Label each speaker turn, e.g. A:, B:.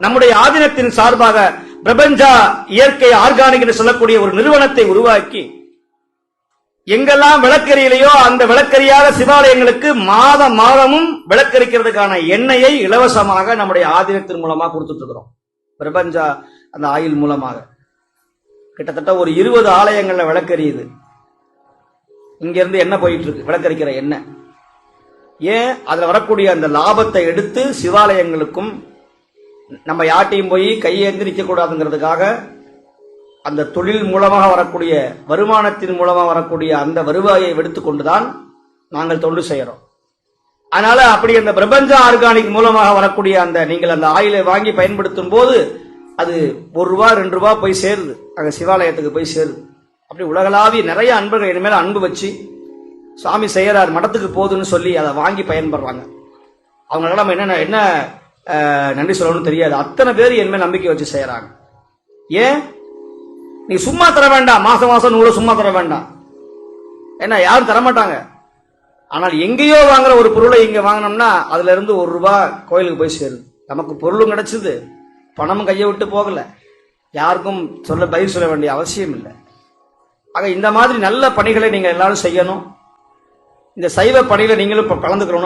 A: நம்முடைய ஆதீனத்தின் சார்பாக பிரபஞ்சா இயற்கை ஆர்கானிக் என்று சொல்லக்கூடிய ஒரு நிறுவனத்தை உருவாக்கி எங்கெல்லாம் விளக்கெரியலையோ அந்த விளக்கெரியாத சிவாலயங்களுக்கு மாதமும் விளக்கரிக்கிறதுக்கான எண்ணெயை இலவசமாக நம்முடைய ஆதீனத்தின் மூலமா கொடுத்துட்டு இருக்கிறோம். பிரபஞ்சா அந்த ஆயில் மூலமாக கிட்டத்தட்ட ஒரு 20 ஆலயங்கள்ல விளக்கெரியுது. இங்க இருந்து என்ன போயிட்டு இருக்கு, விளக்கரிக்கிற எண்ணெய். ஏன் அதுல வரக்கூடிய அந்த லாபத்தை எடுத்து சிவாலயங்களுக்கும் நம்ம யாட்டையும் போய் கையேந்தி நிற்க கூடாதுங்கிறதுக்காக அந்த தொழில் மூலமாக வரக்கூடிய வருமானத்தின் மூலமாக வரக்கூடிய அந்த வருவாயை எடுத்துக்கொண்டுதான் நாங்கள் தொண்டு செய்யறோம். அதனால அப்படி அந்த பிரபஞ்ச ஆர்கானிக் மூலமாக வரக்கூடிய அந்த நீங்கள் அந்த ஆயிலை வாங்கி பயன்படுத்தும் போது அது ₹1 ₹2 போய் சேருது, அங்க சிவாலயத்துக்கு போய் சேருது. அப்படி உலகளாவிய நிறைய அன்பர்கள் இனிமேல் அன்பு வச்சு சாமி செய்யறார் மடத்துக்கு போதுன்னு சொல்லி அதை வாங்கி பயன்படுறாங்க. அவங்களால நம்ம என்ன நன்றி சொல்லணும்னு தெரியாது. அத்தனை பேர் என்மேல் நம்பிக்கை வச்சு செய்யறாங்க. ஏன் நீ சும்மா தர வேண்டாம், மாசம் 100 சும்மா தர வேண்டாம், ஏன்னா யாரும் தரமாட்டாங்க. ஆனால் எங்கேயோ வாங்குற ஒரு பொருளை இங்க வாங்கினோம்னா அதுல இருந்து ₹1 கோயிலுக்கு போய் சேருது. நமக்கு பொருளும் கிடைச்சது, பணமும் கையை விட்டு போகல, யாருக்கும் பதில் சொல்ல வேண்டிய அவசியம் இல்லை. ஆக இந்த மாதிரி நல்ல பணிகளை நீங்க எல்லாரும் செய்யணும். இந்த சைவ பணியில நீங்களும் கலந்துக்கணும்.